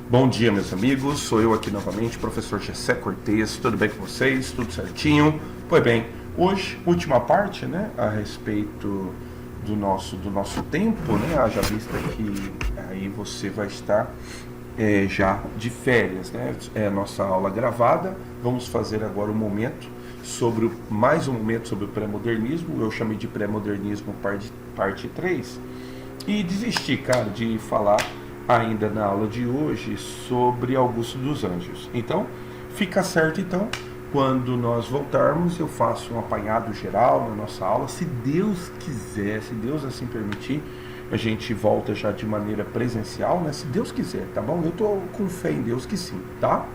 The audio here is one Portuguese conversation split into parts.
Bom dia, meus amigos. Sou eu aqui novamente, professor Gessé Cortez. Tudo bem com vocês? Tudo certinho? Pois bem, hoje, última parte, né, a respeito do nosso tempo, né? Haja vista que aí você vai estar já de férias, né? É a nossa aula gravada. Vamos fazer agora um momento mais um momento sobre o pré-modernismo. Eu chamei de pré-modernismo parte 3. E desisti, cara, de falar ainda na aula de hoje sobre Augusto dos Anjos. Então, fica certo então, quando nós voltarmos, eu faço um apanhado geral na nossa aula. Se Deus quiser, se Deus assim permitir, a gente volta já de maneira presencial, né? Se Deus quiser, tá bom? Eu tô com fé em Deus que sim, tá?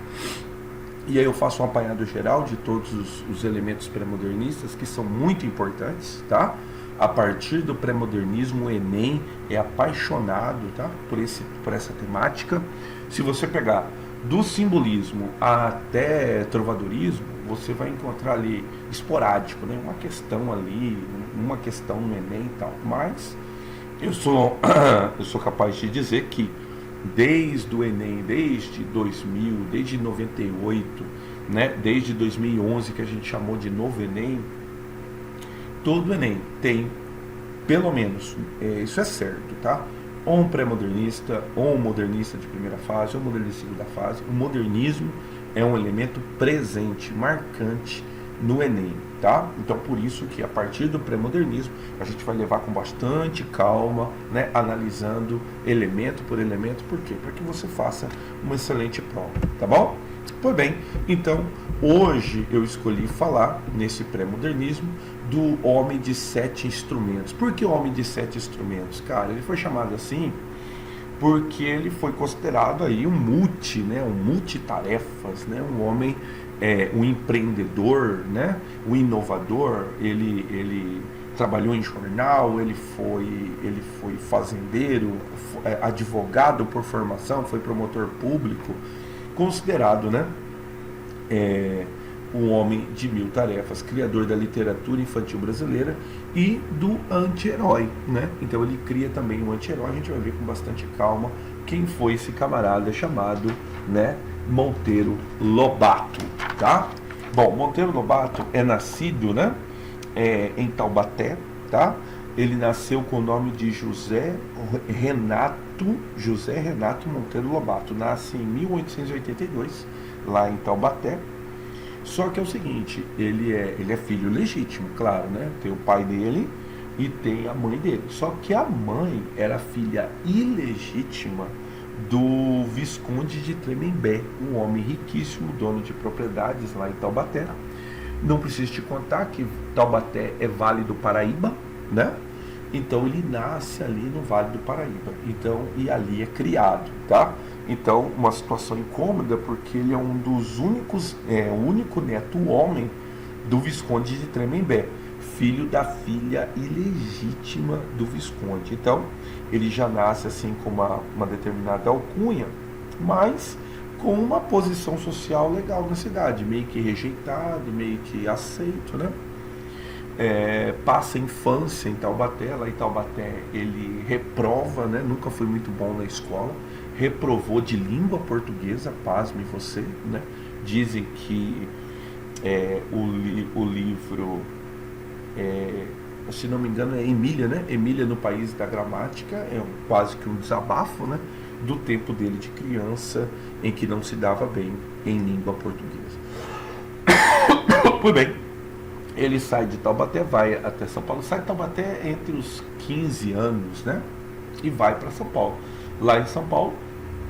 E aí eu faço um apanhado geral de todos os elementos pré-modernistas que são muito importantes, tá? A partir do pré-modernismo, o Enem é apaixonado, tá? por essa temática. Se você pegar do simbolismo até trovadorismo, você vai encontrar ali esporádico, né? Uma questão ali, uma questão no Enem e tal. Mas eu sou capaz de dizer que desde o Enem, desde 2000, desde 98, né? Desde 2011 que a gente chamou de novo Enem, todo Enem tem, pelo menos, isso é certo, tá? Ou um pré-modernista, ou um modernista de primeira fase, ou um modernista de segunda fase. O modernismo é um elemento presente, marcante no Enem, tá? Então, por isso que a partir do pré-modernismo, a gente vai levar com bastante calma, né? Analisando elemento por elemento. Por quê? Para que você faça uma excelente prova, tá bom? Pois bem, então, hoje eu escolhi falar, nesse pré-modernismo, do homem de 7 instrumentos. Por que homem de 7 instrumentos? Cara, ele foi chamado assim porque ele foi considerado aí um né, um multitarefas, né, um homem, um empreendedor, né, um inovador. Ele trabalhou em jornal, ele foi fazendeiro, advogado por formação, foi promotor público, considerado, né, um homem de 1000 tarefas, criador da literatura infantil brasileira e do anti-herói, né? Então ele cria também um anti-herói. A gente vai ver com bastante calma quem foi esse camarada chamado, né, Monteiro Lobato, tá? Bom, Monteiro Lobato é nascido, né, em Taubaté, tá? Ele nasceu com o nome de José Renato Monteiro Lobato. Nasce em 1882, lá em Taubaté. Só que é o seguinte, ele é filho legítimo, claro, né? Tem o pai dele e tem a mãe dele. Só que a mãe era filha ilegítima do Visconde de Tremembé, um homem riquíssimo, dono de propriedades lá em Taubaté. Não preciso te contar que Taubaté é Vale do Paraíba, né? Então ele nasce ali no Vale do Paraíba. Então, e ali é criado, tá? Então, uma situação incômoda, porque ele é um dos únicos, o único neto homem do Visconde de Tremembé, filho da filha ilegítima do Visconde. Então, ele já nasce assim com uma determinada alcunha, mas com uma posição social legal na cidade, meio que rejeitado, meio que aceito, né? Passa a infância em Taubaté. Lá em Taubaté ele reprova, né? Nunca foi muito bom na escola, reprovou de língua portuguesa, pasme você, né? Dizem que o livro, se não me engano, é Emília, né? Emília no País da Gramática, quase que um desabafo, né, do tempo dele de criança, em que não se dava bem em língua portuguesa. Pois bem, ele sai de Taubaté, vai até São Paulo, sai de Taubaté entre os 15 anos, né? E vai para São Paulo. Lá em São Paulo,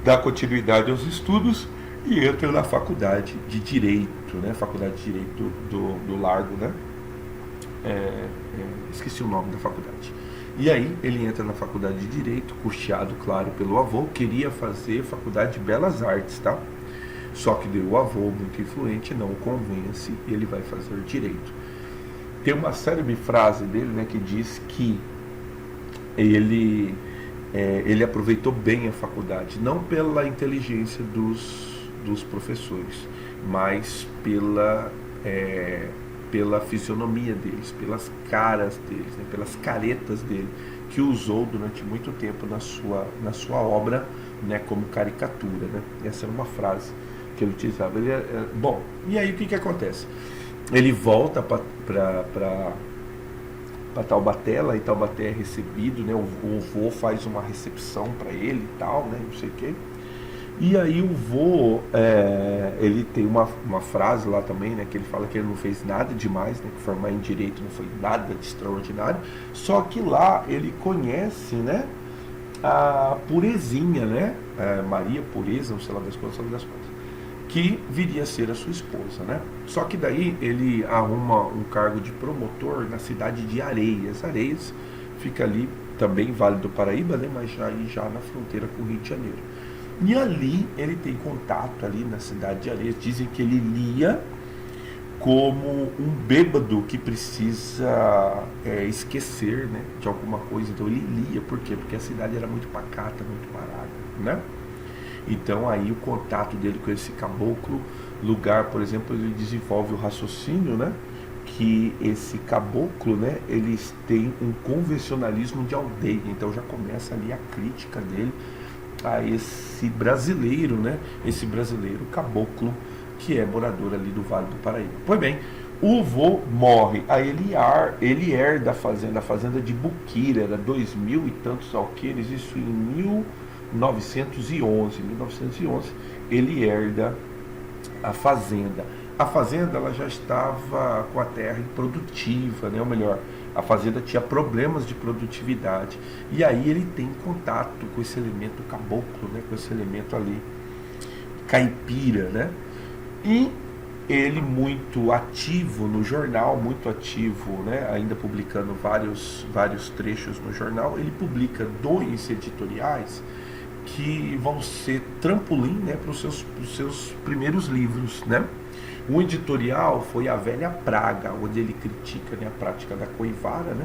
dá continuidade aos estudos e entra na faculdade de Direito, né? Faculdade de Direito do Largo, né? Esqueci o nome da faculdade. E aí ele entra na faculdade de Direito, custeado, claro, pelo avô. Queria fazer faculdade de Belas Artes, tá? Só que o avô, muito influente, não o convence e ele vai fazer Direito. Tem uma célebre frase dele, né, que diz que ele aproveitou bem a faculdade, não pela inteligência dos professores, mas pela fisionomia deles, pelas caras deles, né, pelas caretas dele, que usou durante muito tempo na sua obra né, como caricatura, né? Essa era uma frase que ele utilizava. Bom, e aí o que acontece? Ele volta para Taubaté, lá em Taubaté é recebido, né? O vô faz uma recepção para ele e tal, né? Não sei o quê. E aí o vô, ele tem uma frase lá também, né? Que ele fala que ele não fez nada demais, né? Que formar em direito não foi nada de extraordinário. Só que lá ele conhece, né? A Purezinha, né? Maria Pureza, não sei lá das coisas, que viria a ser a sua esposa, né? Só que daí ele arruma um cargo de promotor na cidade de Areias. Areias fica ali também Vale do Paraíba, né? Mas já na fronteira com o Rio de Janeiro. E ali ele tem contato ali na cidade de Areias. Dizem que ele lia como um bêbado que precisa esquecer, né, de alguma coisa. Então ele lia, por quê? Porque a cidade era muito pacata, muito parada, né? Então aí o contato dele com esse caboclo, lugar, por exemplo, ele desenvolve o raciocínio, né? Que esse caboclo, né? Eles têm um convencionalismo de aldeia. Então já começa ali a crítica dele a esse brasileiro, né? Esse brasileiro caboclo que é morador ali do Vale do Paraíba. Pois bem, o vô morre, aí ele herda a fazenda de Buquira, era 2000 e tantos alqueires, isso em 1911, ele herda a fazenda. A fazenda ela já estava com a terra improdutiva, né? Ou melhor, a fazenda tinha problemas de produtividade. E aí ele tem contato com esse elemento caboclo, né? Com esse elemento ali caipira, né? E ele muito ativo no jornal, muito ativo, né? Ainda publicando vários trechos no jornal, ele publica 2 editoriais que vão ser trampolim, né, para os seus primeiros livros, né? Um editorial foi A Velha Praga, onde ele critica, né, a prática da coivara, né,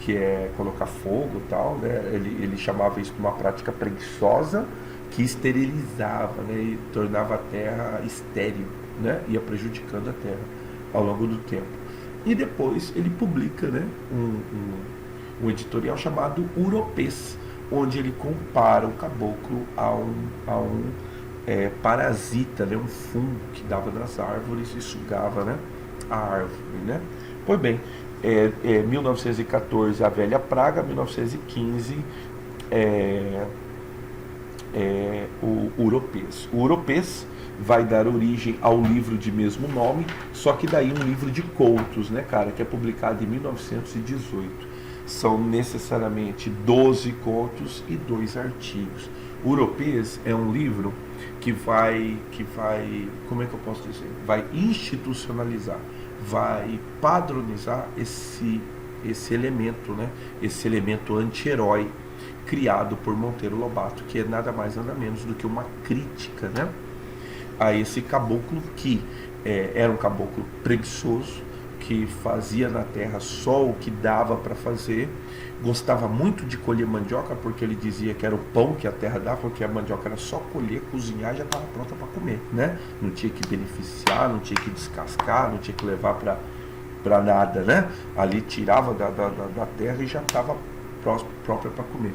que é colocar fogo e tal, né? Ele chamava isso de uma prática preguiçosa que esterilizava, né, e tornava a terra estéril, né, ia prejudicando a terra ao longo do tempo. E depois ele publica, né, um editorial chamado Uropês, onde ele compara o caboclo a um parasita, né, um fungo que dava nas árvores e sugava, né, a árvore, né? Pois bem, 1914 A Velha Praga, 1915 o Uropês. O Uropês vai dar origem ao livro de mesmo nome, só que daí um livro de contos, né, cara, que é publicado em 1918. São necessariamente 12 contos e 2 artigos. O Uropês é um livro que vai, como é que eu posso dizer? Vai institucionalizar, vai padronizar esse elemento, né? Esse elemento anti-herói criado por Monteiro Lobato, que é nada mais nada menos do que uma crítica, né, a esse caboclo que era um caboclo preguiçoso, que fazia na terra só o que dava para fazer, gostava muito de colher mandioca, porque ele dizia que era o pão que a terra dava, porque a mandioca era só colher, cozinhar e já estava pronta para comer, né? Não tinha que beneficiar, não tinha que descascar, não tinha que levar para nada, né? Ali tirava da terra e já estava própria para comer.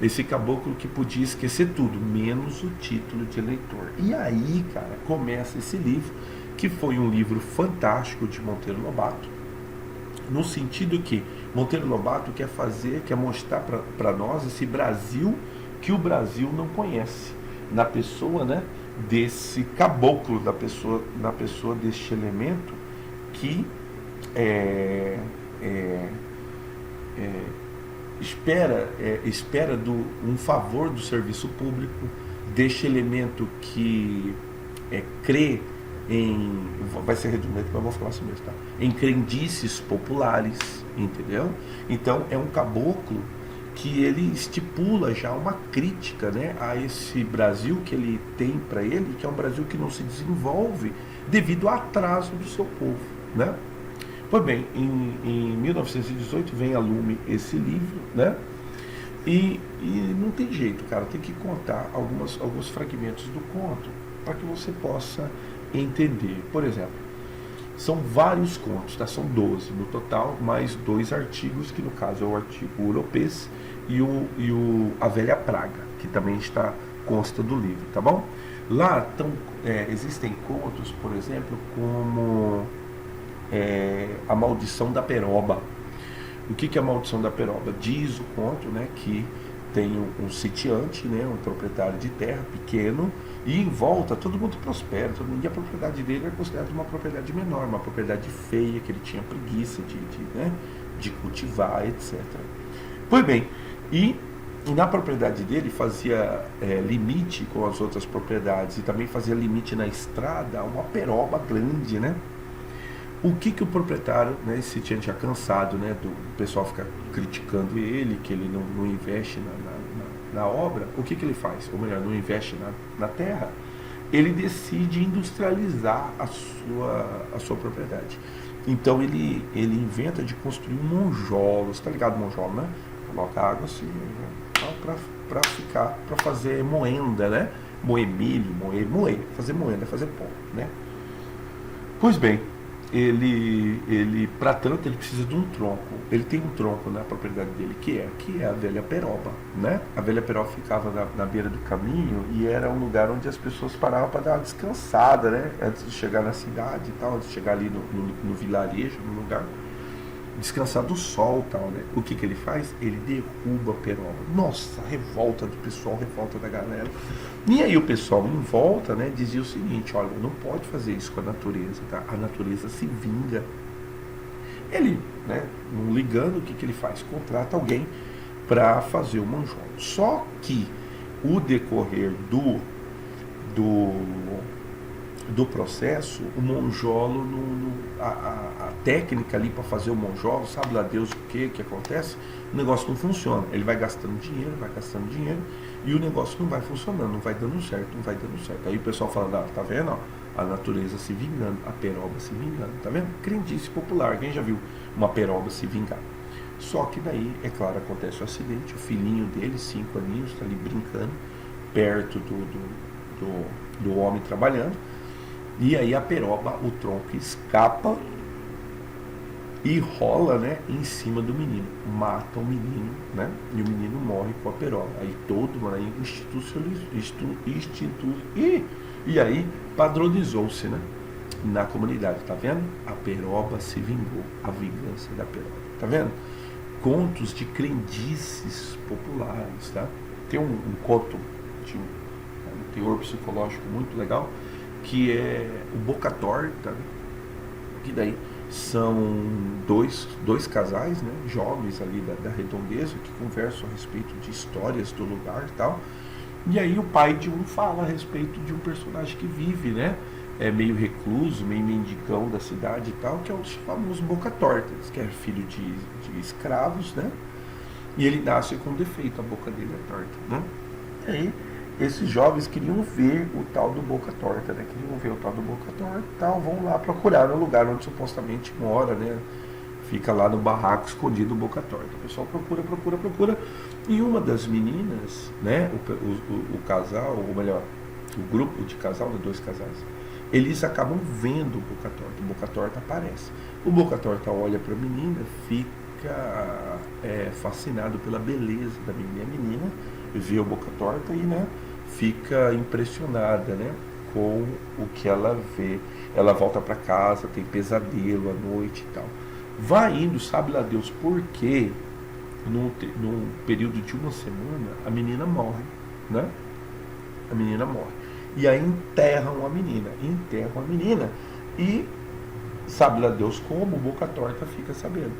Esse caboclo que podia esquecer tudo, menos o título de eleitor. E aí, cara, começa esse livro, que foi um livro fantástico de Monteiro Lobato, no sentido que Monteiro Lobato quer mostrar para nós esse Brasil que o Brasil não conhece, na pessoa, né, desse caboclo, na pessoa deste elemento que espera um favor do serviço público, deste elemento que crê vai ser redundante, mas vou falar assim mesmo, tá? Em crendices populares, entendeu? Então é um caboclo que ele estipula já uma crítica, né, a esse Brasil que ele tem para ele, que é um Brasil que não se desenvolve devido ao atraso do seu povo, né? Pois bem, em 1918 vem a lume esse livro, né? E não tem jeito, cara, tem que contar alguns fragmentos do conto para que você possa entender. Por exemplo, são vários contos, tá? São 12 no total, mais 2 artigos, que no caso é o artigo Uropês e A Velha Praga, que também está consta do livro, tá bom? Lá existem contos, por exemplo, como a maldição da peroba. O que é a maldição da peroba? Diz o conto, né, que tem um sitiante, né, um proprietário de terra pequeno, e em volta todo mundo prospera, e a propriedade dele é considerada uma propriedade menor, uma propriedade feia, que ele tinha preguiça de cultivar, etc. Pois bem, e na propriedade dele fazia limite com as outras propriedades, e também fazia limite na estrada uma peroba grande, né? O que o proprietário, né, esse sitiante já cansado, né, do pessoal ficar criticando ele, que ele não investe na obra, o que ele faz? Ou melhor, não investe na terra, ele decide industrializar a sua propriedade. Então ele inventa de construir um monjolo. Você está ligado monjolo, né? Coloca água assim, para fazer moenda, né? Moer milho, fazer moenda, fazer pão, né? Pois bem, ele para tanto, ele precisa de um tronco. Ele tem um tronco na propriedade dele, que é a velha peroba, né? A velha peroba ficava na beira do caminho e era um lugar onde as pessoas paravam para dar uma descansada, né? Antes de chegar na cidade e tal, antes de chegar ali no vilarejo, no lugar, descansar do sol e tal, né? O que ele faz? Ele derruba a peroba. Nossa, revolta do pessoal, revolta da galera. E aí o pessoal em volta, né, dizia o seguinte: olha, não pode fazer isso com a natureza, tá? A natureza se vinga. Ele, né, não ligando, o que ele faz? Contrata alguém para fazer o monjolo. Só que o decorrer do processo, o monjolo, a técnica ali para fazer o monjolo, sabe lá Deus o que acontece, o negócio não funciona. Ele vai gastando dinheiro, e o negócio não vai funcionando, não vai dando certo. Aí o pessoal fala, tá vendo? Ó, a natureza se vingando, a peroba se vingando, tá vendo? Crendice popular, quem já viu uma peroba se vingar? Só que daí, é claro, acontece o acidente, o filhinho dele, 5 aninhos, está ali brincando, perto do homem trabalhando, e aí a peroba, o tronco escapa e rola, né, em cima do menino, mata o menino, né, e o menino morre com a peroba. Aí todo mundo aí e aí padronizou-se, né, na comunidade, tá vendo? A peroba se vingou, a vingança da peroba, tá vendo? Contos de crendices populares, tá? Tem um conto de um teor psicológico muito legal, que é o Boca Torta, né? Que daí são dois casais, né, jovens ali da redondeza, que conversam a respeito de histórias do lugar e tal. E aí o pai de um fala a respeito de um personagem que vive, né, meio recluso, meio mendigão da cidade e tal, que é o famoso Boca Torta, que é filho de escravos, né? E ele nasce com defeito, a boca dele é torta, né? E aí esses jovens queriam ver o tal do Boca Torta, né? Queriam ver o tal do Boca Torta e tal, vão lá procurar no lugar onde supostamente mora, né? Fica lá no barraco escondido o Boca Torta. O pessoal procura. E uma das meninas, né? O casal, ou melhor, o grupo de casal, né? 2 casais, eles acabam vendo o Boca Torta. O Boca Torta aparece. O Boca Torta olha para a menina, fica fascinado pela beleza da menina. E a menina vê o Boca Torta e, né, fica impressionada, né, com o que ela vê. Ela volta para casa, tem pesadelo à noite e tal. Vai indo, sabe lá Deus por quê, num período de uma semana, a menina morre, né? A menina morre. E aí enterram a menina e sabe lá Deus como o Boca Torta fica sabendo.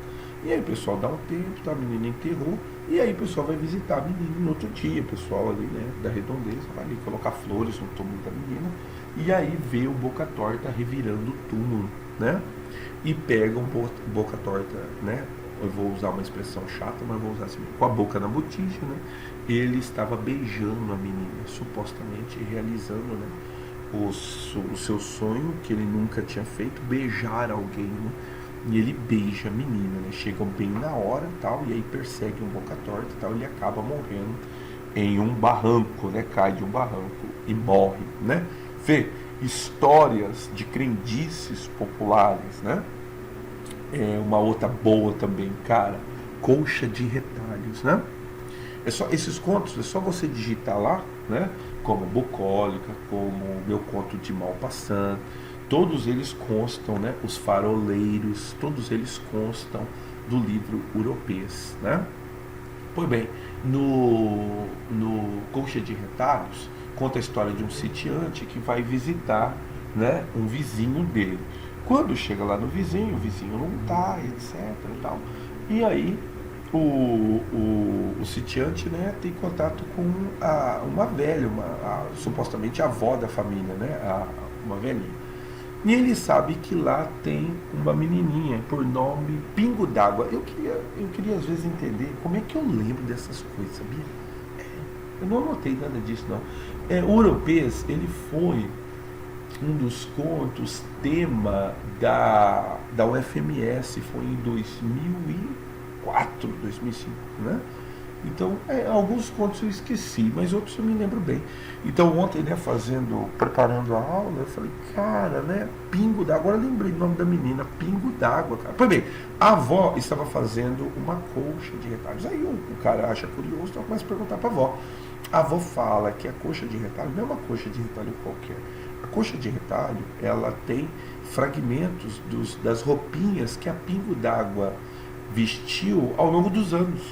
E aí o pessoal dá um tempo, tá? A menina enterrou, e aí o pessoal vai visitar a menina no outro dia, o pessoal ali, né, da redondeza, vai ali colocar flores no túmulo da menina, e aí vê o Boca Torta revirando o túmulo, né? E pega um Boca Torta, né? Eu vou usar uma expressão chata, mas vou usar assim, com a boca na botija, né? Ele estava beijando a menina, supostamente realizando, né, o seu sonho que ele nunca tinha feito, beijar alguém, né? E ele beija a menina, né? Chegam bem na hora tal, e aí persegue um Boca Torta e tal, ele acaba morrendo em um barranco, né? Cai de um barranco e morre, né? Vê, histórias de crendices populares, né? Uma outra boa também, cara, Colcha de Retalhos, né? Esses contos, é só você digitar lá, né? como Bucólica, como Meu Conto de Maupassant, todos eles constam, né? Os Faroleiros, todos eles constam do livro Europês, né? Pois bem, no Colcha de Retalhos, conta a história de um sitiante que vai visitar, né, um vizinho dele. Quando chega lá no vizinho, o vizinho não está, etc. E tal. E aí o sitiante, né, tem contato com uma velha, supostamente a avó da família, né, uma velhinha. E ele sabe que lá tem uma menininha por nome Pingo d'Água. Eu queria às vezes entender como é que eu lembro dessas coisas, sabia? Eu não anotei nada disso, não. O Europês, ele foi um dos contos tema da UFMS, foi em 2004, 2005, né? Então, alguns contos eu esqueci, mas outros eu me lembro bem. Então, ontem, né, preparando a aula, eu falei, cara, né, Pingo d'Água. Agora eu lembrei o nome da menina, Pingo d'Água, cara. Pois bem, a avó estava fazendo uma colcha de retalhos. Aí o cara acha curioso, então começa a perguntar para a avó. A avó fala que a colcha de retalho não é uma colcha de retalho qualquer. A colcha de retalho, ela tem fragmentos das roupinhas que a Pingo d'Água vestiu ao longo dos anos.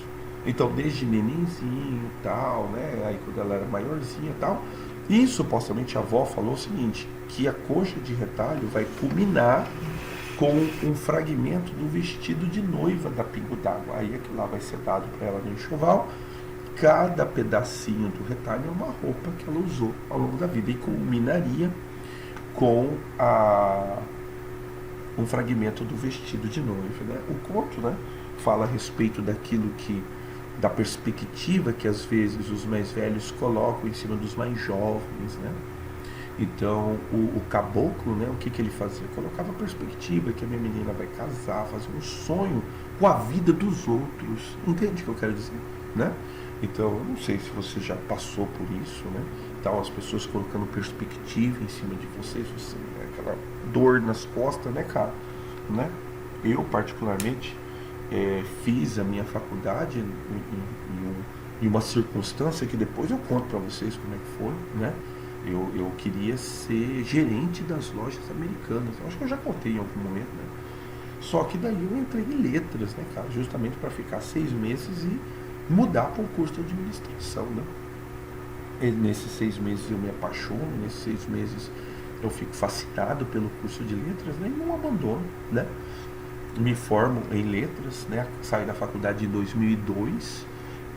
Então, desde meninzinho e tal, né? Aí quando ela era maiorzinha e tal. E supostamente a avó falou o seguinte, que a colcha de retalho vai culminar com um fragmento do vestido de noiva da Pingo d'Água. Aí aquilo lá vai ser dado para ela no enxoval. Cada pedacinho do retalho é uma roupa que ela usou ao longo da vida. E culminaria com um fragmento do vestido de noiva, né? O conto, né, fala a respeito da perspectiva que às vezes os mais velhos colocam em cima dos mais jovens, né? Então o caboclo, né, o que ele fazia? Colocava a perspectiva que a minha menina vai casar, fazer um sonho com a vida dos outros. Entende o que eu quero dizer, né? Então, eu não sei se você já passou por isso, né? Então, as pessoas colocando perspectiva em cima de vocês, né? Aquela dor nas costas, né, cara? Né? Eu, particularmente, fiz a minha faculdade em uma circunstância que depois eu conto para vocês como é que foi, né? Eu queria ser gerente das lojas americanas. Eu acho que eu já contei em algum momento, né? Só que daí eu entrei em letras, né, cara? Justamente para ficar 6 meses e mudar para um curso de administração, né? E nesses 6 meses eu me apaixono, nesses 6 meses eu fico fascinado pelo curso de letras, né? E não abandono, né? Me formo em letras, né? Saí da faculdade em 2002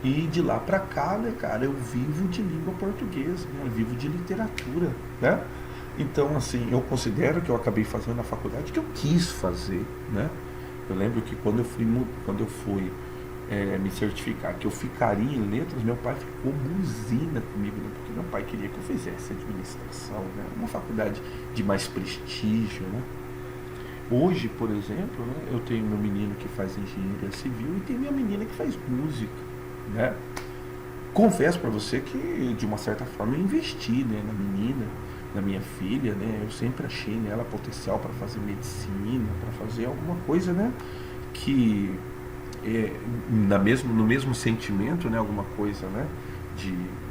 e de lá pra cá, né, cara, eu vivo de língua portuguesa, né? Eu vivo de literatura, né? Então, assim, eu considero que eu acabei fazendo a faculdade que eu quis fazer, né? Eu lembro que quando eu fui me certificar que eu ficaria em letras, meu pai ficou buzina comigo, né? Porque meu pai queria que eu fizesse administração, né? Uma faculdade de mais prestígio, né? Hoje, por exemplo, né, eu tenho meu menino que faz engenharia civil e tem minha menina que faz música, né? Confesso para você que, de uma certa forma, eu investi, né, na menina, na minha filha, né? Eu sempre achei nela potencial para fazer medicina, para fazer alguma coisa, né? Que no mesmo sentimento, né? Alguma coisa, né?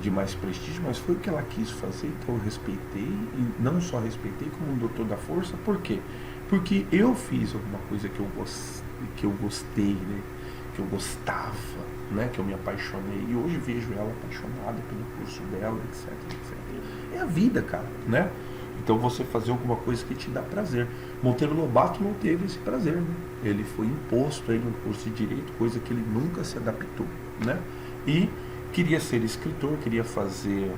De mais prestígio, mas foi o que ela quis fazer, então eu respeitei, e não só respeitei, como um doutor da força. Por quê? Porque eu fiz alguma coisa que eu gostei, né? Que eu gostava, né? Que eu me apaixonei, e hoje vejo ela apaixonada pelo curso dela, etc, etc. É a vida, cara, né? Então você fazer alguma coisa que te dá prazer. Monteiro Lobato não teve esse prazer, né? Ele foi imposto aí no curso de Direito, coisa que ele nunca se adaptou, né? E queria ser escritor, queria fazer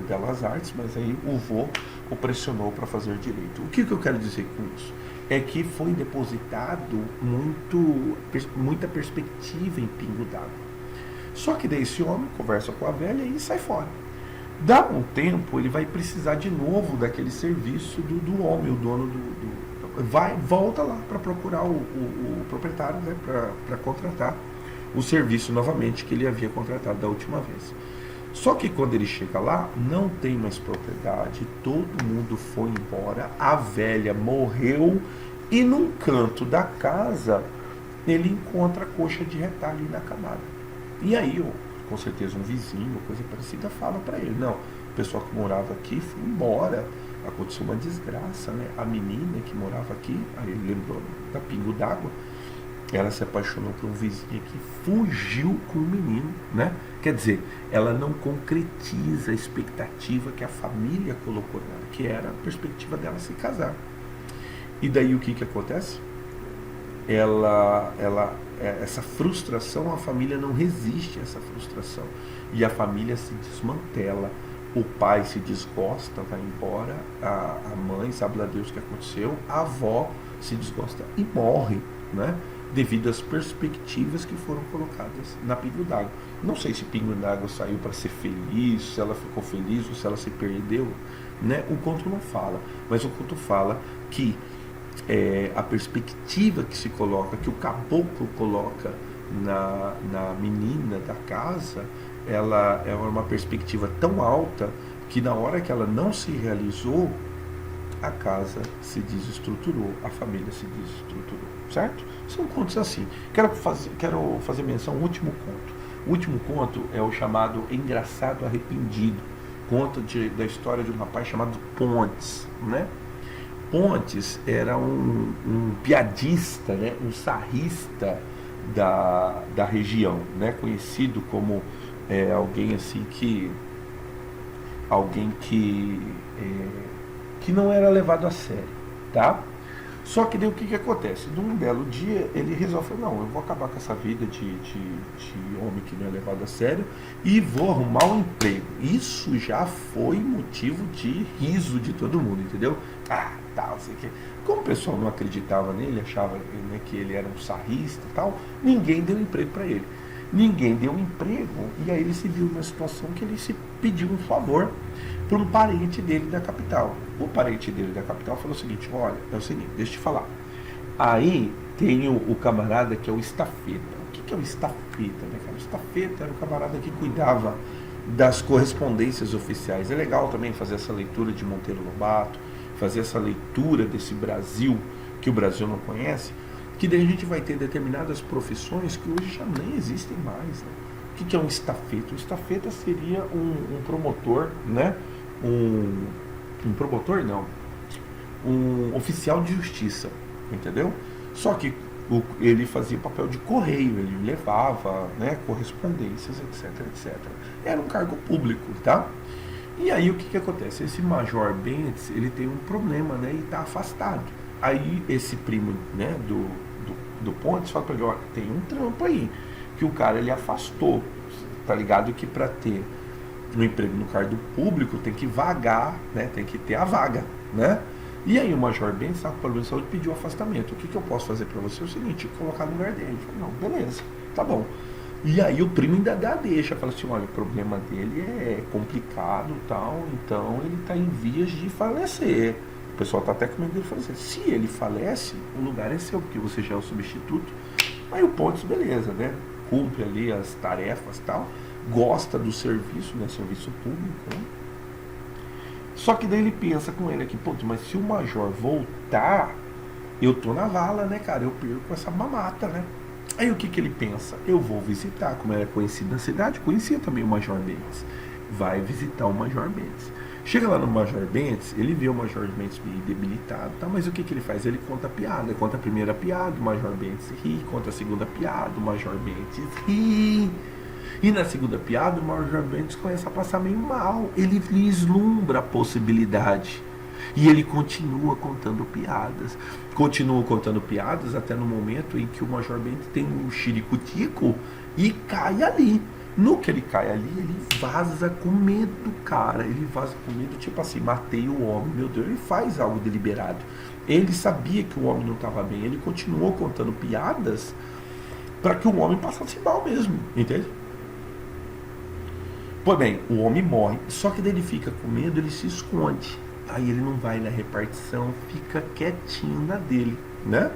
belas artes, mas aí o vô o pressionou para fazer direito. O que eu quero dizer com isso? É que foi depositado muita perspectiva em Pingo d'Água. Só que daí esse homem conversa com a velha e sai fora. Dá um tempo, ele vai precisar de novo daquele serviço do homem, o dono volta lá para procurar o proprietário, né, para contratar o serviço novamente que ele havia contratado da última vez. Só que quando ele chega lá, não tem mais propriedade, todo mundo foi embora, a velha morreu e num canto da casa ele encontra a coxa de retalho inacabada. E aí com certeza um vizinho, coisa parecida, fala para ele, não, o pessoal que morava aqui foi embora, aconteceu uma desgraça, né? A menina que morava aqui, aí ele lembrou da Pingo d'Água, ela se apaixonou por um vizinho que fugiu com o menino, né? Quer dizer, ela não concretiza a expectativa que a família colocou nela, que era a perspectiva dela se casar. E daí o que acontece? Essa frustração, a família não resiste a essa frustração. E a família se desmantela. O pai se desgosta, vai embora. A mãe, sabe lá Deus o que aconteceu. A avó se desgosta e morre, né? Devido às perspectivas que foram colocadas na Pingo d'Água. Não sei se Pingo d'Água saiu para ser feliz, se ela ficou feliz ou se ela se perdeu, né? O conto não fala, mas o conto fala que a perspectiva que se coloca, que o caboclo coloca na menina da casa, ela é uma perspectiva tão alta que na hora que ela não se realizou, a casa se desestruturou, a família se desestruturou, certo? São contos assim. Quero fazer menção ao último conto. O último conto é o chamado Engraçado Arrependido, conto da história de um rapaz chamado Pontes, né? Pontes era um piadista, né? Um sarrista da região, né? Conhecido como alguém assim que não era levado a sério, tá? Só que daí o que acontece? Num belo dia ele resolve, não, eu vou acabar com essa vida de homem que não é levado a sério e vou arrumar um emprego. Isso já foi motivo de riso de todo mundo, entendeu? Tal, sei que. Como o pessoal não acreditava nele, achava, né, que ele era um sarrista e tal, ninguém deu emprego para ele. Ninguém deu emprego e aí ele se viu numa situação que ele se pediu um favor para um parente dele da capital. O parente dele da capital falou o seguinte, olha, é o seguinte, deixa eu te falar. Aí tem o camarada que é o estafeta. O que é o estafeta, né, cara? O estafeta era o camarada que cuidava das correspondências oficiais. É legal também fazer essa leitura de Monteiro Lobato, fazer essa leitura desse Brasil que o Brasil não conhece, que daí a gente vai ter determinadas profissões que hoje já nem existem mais, né? O que é um estafeta? O estafeta seria um promotor, né? Um promotor não, um oficial de justiça, entendeu? Só que ele fazia papel de correio, ele levava, né, correspondências, etc, etc. Era um cargo público, tá? E aí o que acontece? Esse Major Bentes, ele tem um problema, né, e está afastado. Aí esse primo, né, do Pontes fala para ele, olha, tem um trampo aí, que o cara ele afastou, tá ligado? Que para ter um emprego no cargo público tem que vagar, né, tem que ter a vaga, né? E aí o Major Bentes, sabe, o problema de saúde, pediu afastamento. O que eu posso fazer para você? É o seguinte, colocar no lugar dele. Ele falou, não, beleza, tá bom. E aí o primo ainda deixa, fala assim, olha, o problema dele é complicado e tal, então ele está em vias de falecer. O pessoal está até com medo dele falecer. Se ele falece, o lugar é seu, porque você já é o substituto. Aí o Pontes, beleza, né? Cumpre ali as tarefas e tal, gosta do serviço, né? Serviço público, né? Só que daí ele pensa com ele aqui, pô, mas se o Major voltar, eu tô na vala, né, cara? Eu perco essa mamata, né? Aí o que ele pensa? Eu vou visitar, como era conhecido na cidade, conhecia também o Major Bentes. Vai visitar o Major Bentes. Chega lá no Major Bentes, ele vê o Major Bentes meio debilitado, tá? Mas o que ele faz? Ele conta a piada, conta a primeira piada, o Major Bentes ri, conta a segunda piada, o Major Bentes ri. E na segunda piada, o Major Bentes começa a passar meio mal. Ele vislumbra a possibilidade. E ele continua contando piadas. Continua contando piadas até no momento em que o Major Bentes tem um xiricutico e cai ali. No que ele cai ali, ele vaza com medo, cara. Ele vaza com medo, tipo assim, matei o homem, meu Deus. Ele faz algo deliberado. Ele sabia que o homem não estava bem. Ele continuou contando piadas para que o homem passasse mal mesmo, entende? Pois bem, o homem morre, só que daí ele fica com medo, ele se esconde. Aí ele não vai na repartição, fica quietinho na dele, né?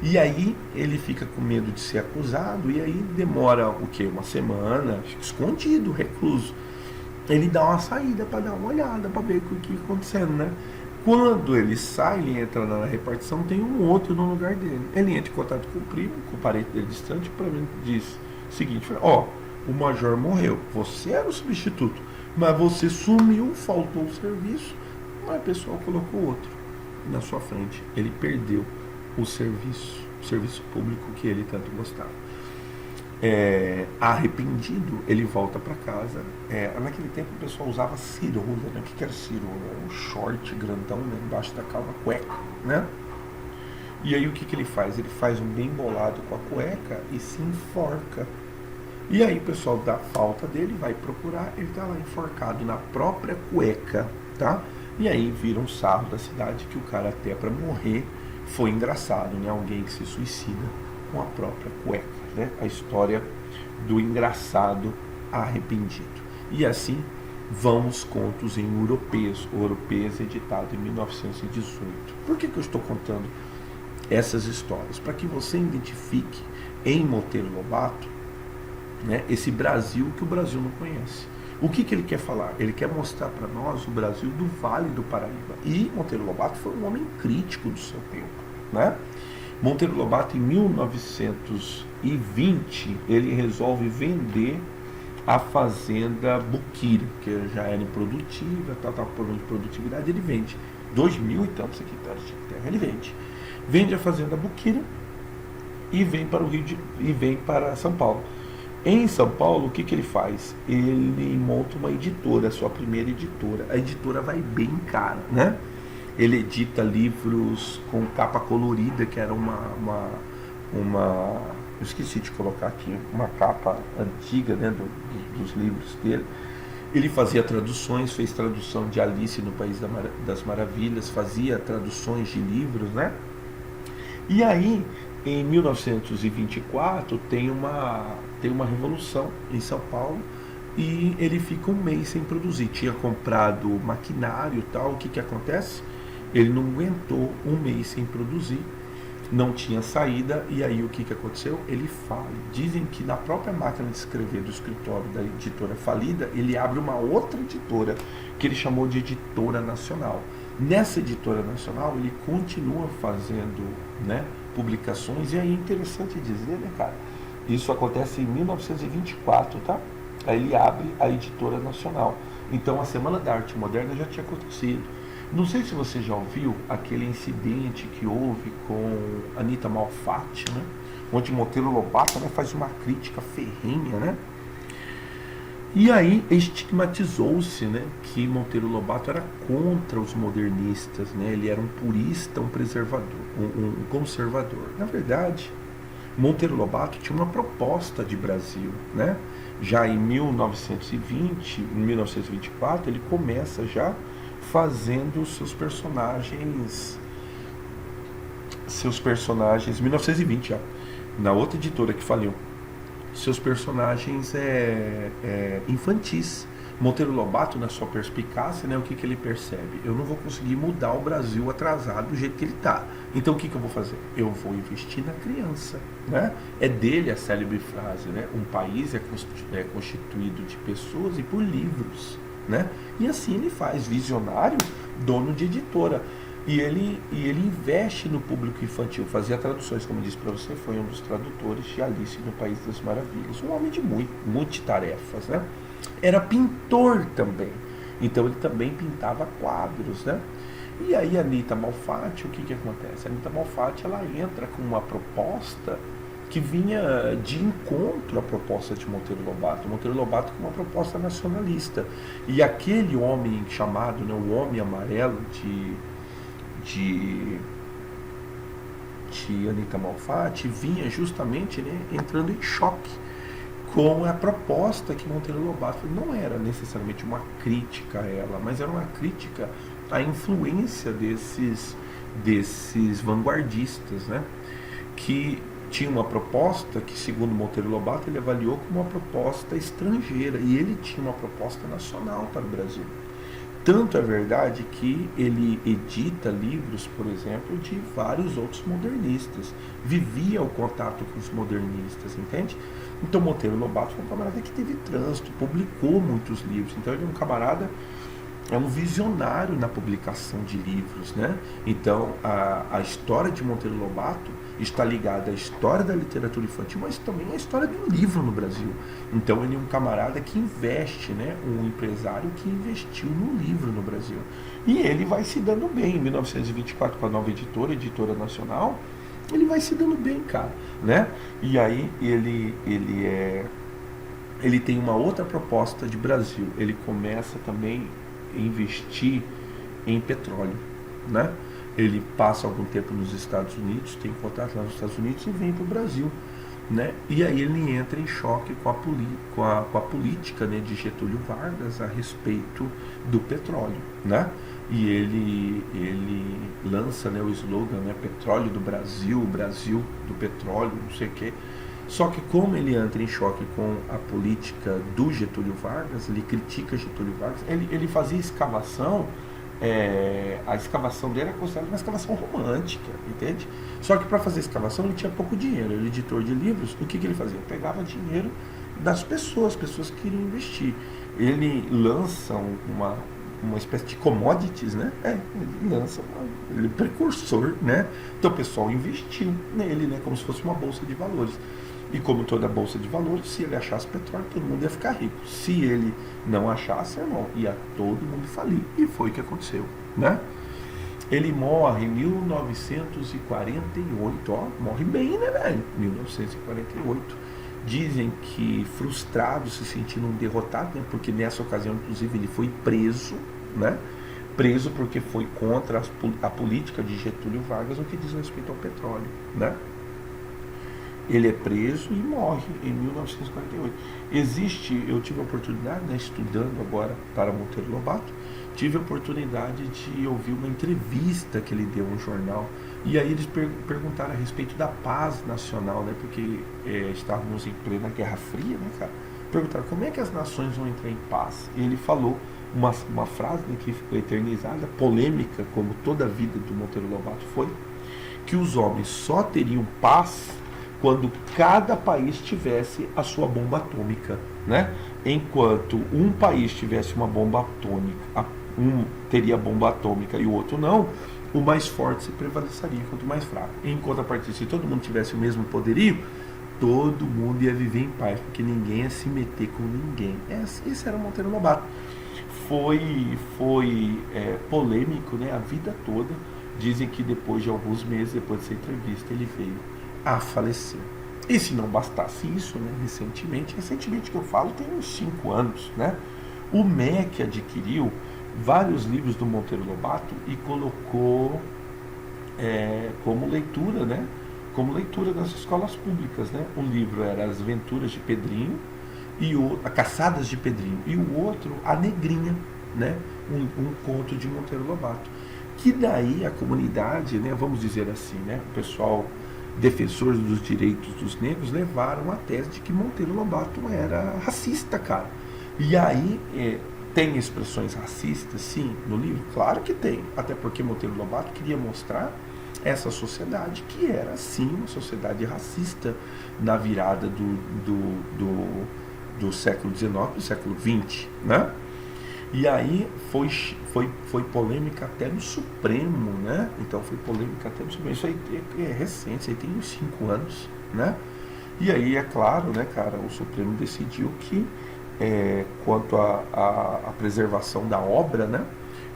E aí ele fica com medo de ser acusado, e aí demora o quê? Uma semana, fica escondido, recluso. Ele dá uma saída para dar uma olhada, para ver o que está acontecendo, né? Quando ele sai, ele entra na repartição, tem um outro no lugar dele. Ele entra em contato com o primo, com o parente dele distante, para mim diz o seguinte, ó, o major morreu. Você era o substituto, mas você sumiu, faltou o serviço, mas o pessoal colocou outro na sua frente. Ele perdeu o serviço público que ele tanto gostava. Arrependido, ele volta para casa. Naquele tempo o pessoal usava cirola, né? O que era cirola? Era um short grandão, né? Embaixo da calça, cueca, né? E aí o que ele faz? Ele faz um bem bolado com a cueca e se enforca. E aí o pessoal dá falta dele, vai procurar, ele tá lá enforcado na própria cueca, tá? E aí vira um sarro da cidade que o cara até para morrer foi engraçado, né? Alguém que se suicida com a própria cueca, né? A história do engraçado arrependido. E assim vão os contos em Oropês, Oropês editado em 1918. Por que eu estou contando essas histórias? Para que você identifique em Monteiro Lobato, né, esse Brasil que o Brasil não conhece. O que ele quer falar? Ele quer mostrar para nós o Brasil do Vale do Paraíba. E Monteiro Lobato foi um homem crítico do seu tempo, né? Monteiro Lobato, em 1920, ele resolve vender a fazenda Buquira, que já era improdutiva, estava com problema de produtividade, ele vende 2.000 e tantos hectares de terra, ele vende a fazenda Buquira e vem para o e vem para São Paulo. Em São Paulo, o que ele faz? Ele monta uma editora, a sua primeira editora. A editora vai bem cara, né? Ele edita livros com capa colorida, que era eu esqueci de colocar aqui, uma capa antiga, né, dos livros dele. Ele fazia traduções, fez tradução de Alice no País das Maravilhas, fazia traduções de livros, né? E aí, em 1924, tem uma revolução em São Paulo e ele fica um mês sem produzir. Tinha comprado maquinário e tal. O que acontece? Ele não aguentou um mês sem produzir, não tinha saída, e aí o que aconteceu? Ele fala. Dizem que na própria máquina de escrever do escritório da editora falida, ele abre uma outra editora, que ele chamou de Editora Nacional. Nessa Editora Nacional, ele continua fazendo, né, publicações, e aí é interessante dizer, né, cara? Isso acontece em 1924, tá? Aí ele abre a Editora Nacional. Então a Semana da Arte Moderna já tinha acontecido. Não sei se você já ouviu aquele incidente que houve com Anita Malfatti, né? Onde Monteiro Lobato, né, faz uma crítica ferrenha, né? E aí estigmatizou-se, né, que Monteiro Lobato era contra os modernistas, né? Ele era um purista, um preservador, um conservador. Na verdade, Monteiro Lobato tinha uma proposta de Brasil, né? Já em 1920, em 1924, ele começa já fazendo seus personagens, 1920 já, na outra editora que faliu, seus personagens infantis. Monteiro Lobato, na sua perspicácia, né, o que ele percebe? Eu não vou conseguir mudar o Brasil atrasado do jeito que ele está. Então o que eu vou fazer? Eu vou investir na criança, né? É dele a célebre frase, né? Um país é constituído de pessoas e por livros, né? E assim ele faz, visionário, dono de editora. E ele investe no público infantil, fazia traduções, como eu disse para você, foi um dos tradutores de Alice no País das Maravilhas. Um homem de multitarefas, né? Era pintor também, então ele também pintava quadros, né? E aí a Anita Malfatti, o que acontece? A Anita Malfatti, ela entra com uma proposta que vinha de encontro à proposta de Monteiro Lobato. Monteiro Lobato com uma proposta nacionalista. E aquele homem chamado, né, o Homem Amarelo de Anita Malfatti vinha justamente, né, entrando em choque com a proposta que Monteiro Lobato não era necessariamente uma crítica a ela, mas era uma crítica à influência desses vanguardistas, né, que tinha uma proposta que, segundo Monteiro Lobato, ele avaliou como uma proposta estrangeira, e ele tinha uma proposta nacional para o Brasil. Tanto é verdade que ele edita livros, por exemplo, de vários outros modernistas. Vivia o contato com os modernistas, entende? Então Monteiro Lobato foi um camarada que teve trânsito, publicou muitos livros. Então ele é um camarada é um visionário na publicação de livros, né? Então, a história de Monteiro Lobato está ligada à história da literatura infantil, mas também à história do livro no Brasil. Então, ele é um camarada que investe, né? Um empresário que investiu no livro no Brasil. E ele vai se dando bem. Em 1924, com a nova editora nacional, ele vai se dando bem, cara, né? E aí, ele tem uma outra proposta de Brasil. Ele começa também investir em petróleo, né? Ele passa algum tempo nos Estados Unidos, tem contato lá nos Estados Unidos e vem para o Brasil, né? E aí ele entra em choque com a política, né, de Getúlio Vargas a respeito do petróleo, né? E ele lança, né, o slogan, né, petróleo do Brasil, Brasil do petróleo, não sei o quê. Só que como ele entra em choque com a política do Getúlio Vargas, ele critica Getúlio Vargas, ele fazia escavação, a escavação dele era considerada uma escavação romântica, entende? Só que para fazer escavação ele tinha pouco dinheiro, ele era editor de livros, o que ele fazia? Pegava dinheiro das pessoas que queriam investir. Ele lança uma espécie de commodities, né? Ele lança ele é precursor, né? Então o pessoal investiu nele, né? Como se fosse uma bolsa de valores. E como toda bolsa de valores, se ele achasse petróleo, todo mundo ia ficar rico. Se ele não achasse, irmão, ia todo mundo falir. E foi o que aconteceu, né? Ele morre em 1948, ó, morre bem, né, velho? 1948. Dizem que frustrado, se sentindo um derrotado, né? Porque nessa ocasião, inclusive, ele foi preso, né? Preso porque foi contra a política de Getúlio Vargas no que diz respeito ao petróleo, né? Ele é preso e morre em 1948. Eu tive a oportunidade, né, estudando agora para Monteiro Lobato, tive a oportunidade de ouvir uma entrevista que ele deu a um jornal. E aí eles perguntaram a respeito da paz nacional, né, porque estávamos em plena Guerra Fria, né, cara? Perguntaram como é que as nações vão entrar em paz. E ele falou uma frase, né, que ficou eternizada, polêmica, como toda a vida do Monteiro Lobato foi, que os homens só teriam paz quando cada país tivesse a sua bomba atômica, né? Enquanto um país tivesse uma bomba atômica, um teria bomba atômica e o outro não, o mais forte se prevaleceria enquanto o mais fraco. Em contrapartida, se todo mundo tivesse o mesmo poderio, todo mundo ia viver em paz, porque ninguém ia se meter com ninguém. Esse era o Monteiro Lobato. Foi polêmico, né, a vida toda. Dizem que depois de alguns meses, depois dessa entrevista, ele veio a falecer. E se não bastasse isso, né, recentemente que eu falo, tem uns 5 anos, né, o MEC adquiriu vários livros do Monteiro Lobato e colocou como leitura, né, como leitura nas escolas públicas, né. Um livro era As Aventuras de Pedrinho e a Caçadas de Pedrinho, e o outro A Negrinha, né, um conto de Monteiro Lobato, que daí a comunidade, né, vamos dizer assim, né, o pessoal defensores dos direitos dos negros levaram a tese de que Monteiro Lobato era racista, cara. E aí tem expressões racistas, sim, no livro? Claro que tem, até porque Monteiro Lobato queria mostrar essa sociedade que era, sim, uma sociedade racista na virada do século XIX para o século XX, né? E aí foi polêmica até no Supremo, né? Então foi polêmica até no Supremo. Isso aí é recente, isso aí tem uns 5 anos, né? E aí, é claro, né, cara, o Supremo decidiu que quanto à preservação da obra, né?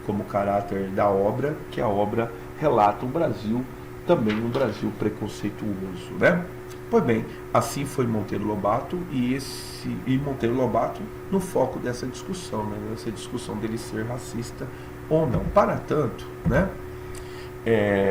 Como caráter da obra, que a obra relata o Brasil, também um Brasil preconceituoso, né? Pois bem, assim foi Monteiro Lobato e Monteiro Lobato no foco dessa discussão, né? Essa discussão dele ser racista ou não. Para tanto, né?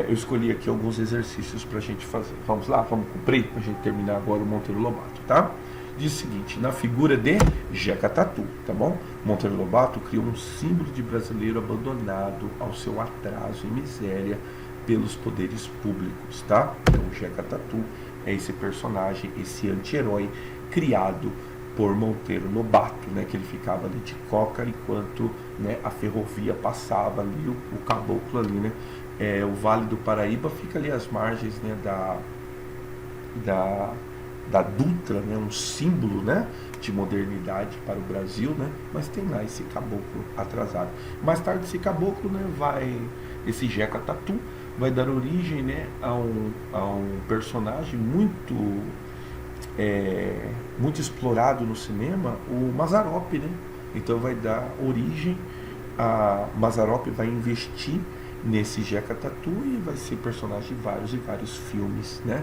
Eu escolhi aqui alguns exercícios para a gente fazer. Vamos lá, vamos cumprir para a gente terminar agora o Monteiro Lobato, tá? Diz o seguinte: na figura de Jeca Tatu, tá bom? Monteiro Lobato criou um símbolo de brasileiro abandonado ao seu atraso e miséria pelos poderes públicos, tá? Então, Jeca Tatu é esse personagem, esse anti-herói criado por Monteiro Lobato, né? Que ele ficava ali de coca enquanto, né, a ferrovia passava ali, o caboclo ali, né? O Vale do Paraíba fica ali às margens, né, da Dutra, né, um símbolo, né, de modernidade para o Brasil, né, mas tem lá esse caboclo atrasado. Mais tarde esse caboclo, né, esse Jeca Tatu vai dar origem, né, a um personagem muito explorado no cinema, o Mazzaropi, né? Então vai dar origem a Mazzaropi, vai investir nesse Jeca Tatu e vai ser personagem de vários e vários filmes, né?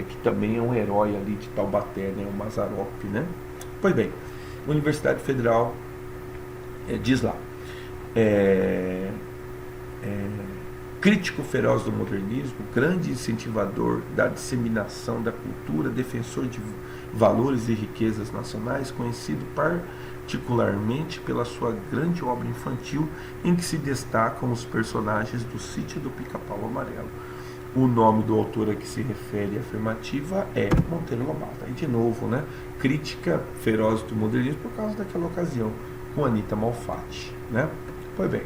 Que também é um herói ali de Taubaté, né? O Mazzaropi, né? Pois bem, Universidade Federal diz lá, crítico feroz do modernismo, grande incentivador da disseminação da cultura, defensor de valores e riquezas nacionais, conhecido particularmente pela sua grande obra infantil, em que se destacam os personagens do Sítio do Pica-Pau Amarelo. O nome do autor a que se refere a afirmativa é Monteiro Lobato. Aí de novo, né? Crítica feroz do modernismo por causa daquela ocasião com Anita Malfatti, né? Pois bem,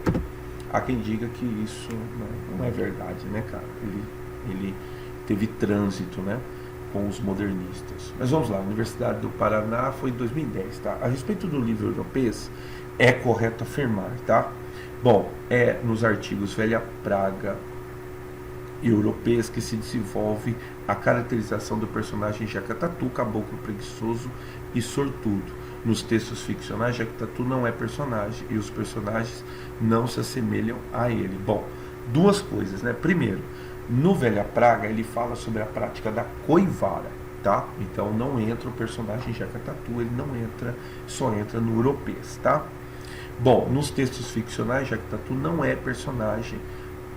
há quem diga que isso não é verdade, né, cara? Ele teve trânsito, né, com os modernistas. Mas vamos lá, a Universidade do Paraná foi em 2010, tá? A respeito do livro Europeias, é correto afirmar, tá? Bom, nos artigos Velha Praga e Europeias que se desenvolve a caracterização do personagem Jeca Tatu, caboclo preguiçoso e sortudo. Nos textos ficcionais, Jeca Tatu não é personagem e os personagens não se assemelham a ele. Bom, duas coisas, né? Primeiro, no Velha Praga ele fala sobre a prática da coivara, tá? Então não entra o personagem Jeca Tatu, ele não entra, só entra no Europeias, tá? Bom, nos textos ficcionais, Jeca Tatu não é personagem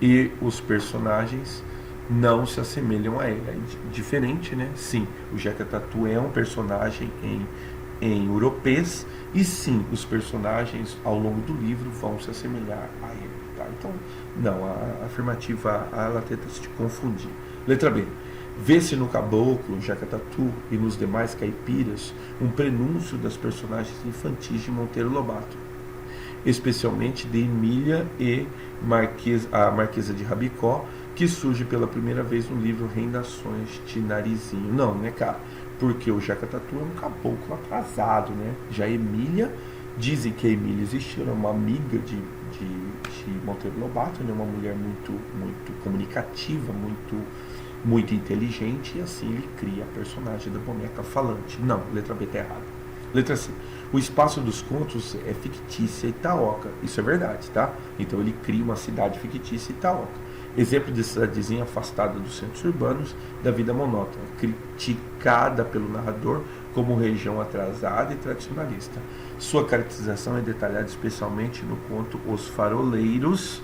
e os personagens não se assemelham a ele. É diferente, né? Sim, o Jeca Tatu é um personagem em Europeias e sim, os personagens ao longo do livro vão se assemelhar a ele, tá? Então, não, a afirmativa A ela tenta se confundir. Letra B. Vê-se no Caboclo, Jeca Tatu e nos demais caipiras um prenúncio das personagens infantis de Monteiro Lobato, especialmente de Emília e a Marquesa de Rabicó, que surge pela primeira vez no livro Rendações de Narizinho. Não, né, cara? Porque o Jeca Tatu é um caboclo atrasado, né? Já Emília, dizem que a Emília existiu, era uma amiga de Monteiro Lobato, né? Uma mulher muito comunicativa, muito inteligente, e assim ele cria a personagem da boneca falante. Não, letra B está errada. Letra C. O espaço dos contos é fictícia Itaoca. Isso é verdade, tá? Então ele cria uma cidade fictícia Itaoca. Exemplo de cidadezinha afastada dos centros urbanos, da vida monótona, criticada pelo narrador como região atrasada e tradicionalista. Sua caracterização é detalhada especialmente no conto Os Faroleiros,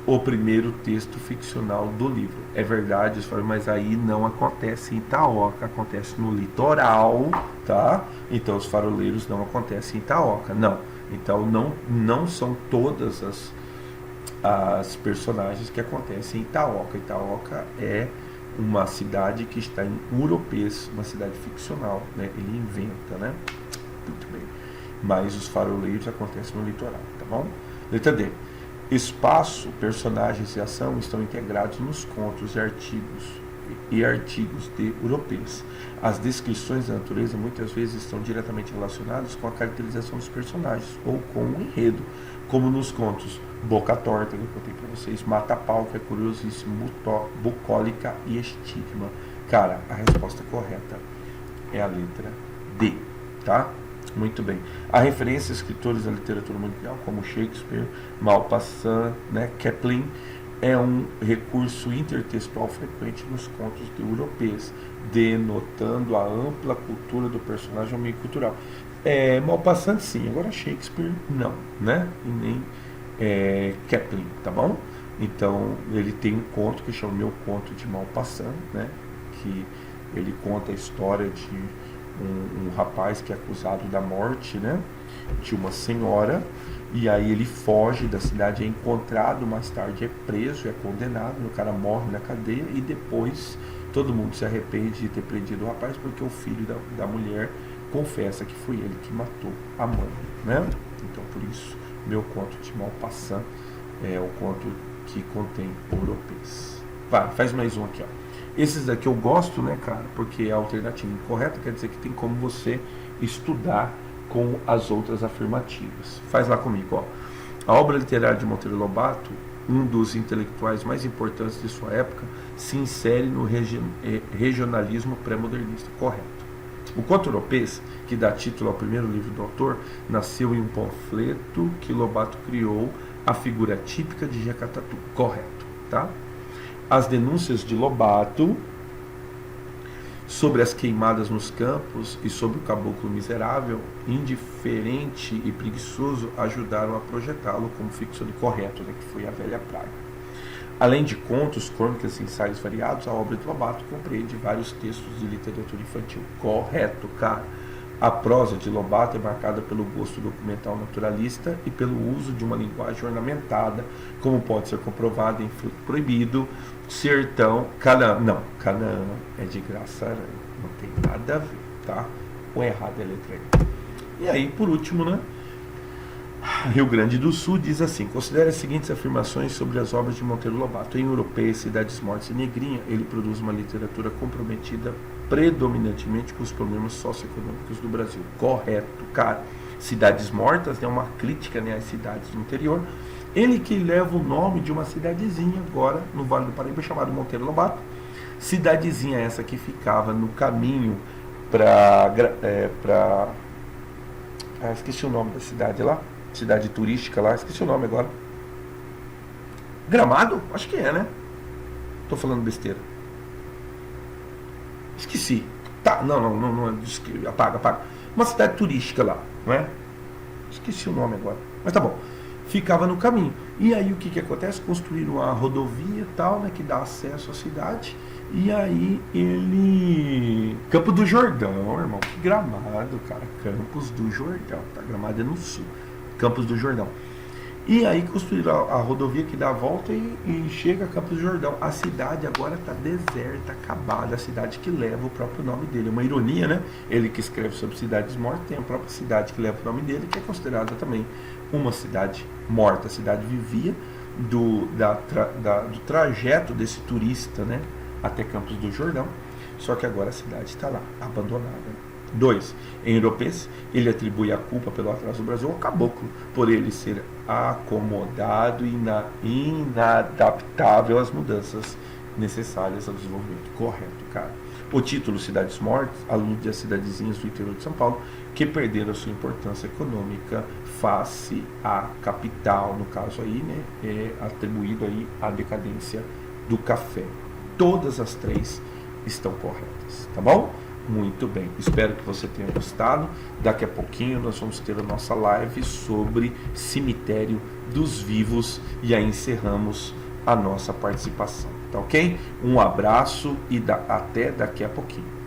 o primeiro texto ficcional do livro. É verdade, mas aí não acontece em Itaoca, acontece no litoral, tá? Então os faroleiros não acontecem em Itaoca, não. Então não são todas as personagens que acontecem em Itaoca. Itaoca é uma cidade que está em Europeias, uma cidade ficcional, né? Ele inventa, né? Muito bem. Mas os faroleiros acontecem no litoral, tá bom? Letra D. Espaço, personagens e ação estão integrados nos contos e artigos de Europeias. As descrições da natureza muitas vezes estão diretamente relacionadas com a caracterização dos personagens ou com o enredo, como nos contos Boca Torta, que eu contei para vocês, Mata-Pau, que é curiosíssimo, Bucólica e Estigma. Cara, a resposta correta é a letra D, tá? Muito bem. A referência a escritores da literatura mundial, como Shakespeare, Maupassant, né, Kipling, é um recurso intertextual frequente nos contos de Europeias, denotando a ampla cultura do personagem ao meio cultural. Maupassant sim, agora Shakespeare não, né? E nem Kipling, tá bom? Então ele tem um conto que chama Meu Conto de Maupassant, né? Que ele conta a história de um rapaz que é acusado da morte, né, de uma senhora, e aí ele foge da cidade, é encontrado, mais tarde é preso, é condenado, o cara morre na cadeia e depois todo mundo se arrepende de ter prendido o rapaz porque o filho da mulher confessa que foi ele que matou a mãe, né? Então por isso Meu Conto de Maupassant é o conto que contém Europeias. Vai, faz mais um aqui, ó. Esses daqui eu gosto, né, cara, porque a alternativa incorreta quer dizer que tem como você estudar com as outras afirmativas. Faz lá comigo, ó. A obra literária de Monteiro Lobato, um dos intelectuais mais importantes de sua época, se insere no regionalismo pré-modernista. Correto. O Conto Europeu, que dá título ao primeiro livro do autor, nasceu em um panfleto que Lobato criou a figura típica de Jacatatu. Correto, tá? As denúncias de Lobato sobre as queimadas nos campos e sobre o caboclo miserável, indiferente e preguiçoso, ajudaram a projetá-lo como ficção de correto, né, que foi a velha praga. Além de contos, crônicas e ensaios variados, a obra de Lobato compreende vários textos de literatura infantil. Correto, cara. A prosa de Lobato é marcada pelo gosto documental naturalista e pelo uso de uma linguagem ornamentada, como pode ser comprovado em Fruto Proibido, Sertão, Canaã. Não, Canaã é de Graça Aranha, não tem nada a ver, tá? Ou errado é a letra aí. E aí, por último, né? Rio Grande do Sul diz assim: considere as seguintes afirmações sobre as obras de Monteiro Lobato. Em Europeia, Cidades Mortas e Negrinha, ele produz uma literatura comprometida predominantemente com os problemas socioeconômicos do Brasil. Correto, cara. Cidades Mortas é uma crítica, né, às cidades do interior. Ele que leva o nome de uma cidadezinha agora no Vale do Paraíba chamada Monteiro Lobato. Cidadezinha essa que ficava no caminho esqueci o nome da cidade lá. Cidade turística lá, esqueci o nome agora. Gramado? Acho que é, né? Tô falando besteira. Esqueci. Tá, não, apaga. Uma cidade turística lá, não é? Esqueci o nome agora. Mas tá bom. Ficava no caminho. E aí o que acontece? Construíram a rodovia e tal, né? Que dá acesso à cidade. E aí ele... Campo do Jordão, irmão. Que Gramado, cara. Campos do Jordão. Tá? Gramado é no sul. Campos do Jordão. E aí construíram a rodovia que dá a volta e chega a Campos do Jordão. A cidade agora está deserta, acabada. A cidade que leva o próprio nome dele. Uma ironia, né? Ele que escreve sobre cidades mortas, tem a própria cidade que leva o nome dele, que é considerada também uma cidade morta. A cidade vivia do trajeto desse turista, né, até Campos do Jordão. Só que agora a cidade está lá, abandonada. 2. Em Europês, ele atribui a culpa pelo atraso do Brasil ao caboclo, por ele ser acomodado e inadaptável às mudanças necessárias ao desenvolvimento. Correto, cara. O título Cidades Mortas alude às cidadezinhas do interior de São Paulo que perderam a sua importância econômica face à capital, no caso aí, né, é atribuído aí à decadência do café. Todas as 3 estão corretas, tá bom? Muito bem, espero que você tenha gostado. Daqui a pouquinho nós vamos ter a nossa live sobre cemitério dos vivos e aí encerramos a nossa participação, tá ok? Um abraço e até daqui a pouquinho.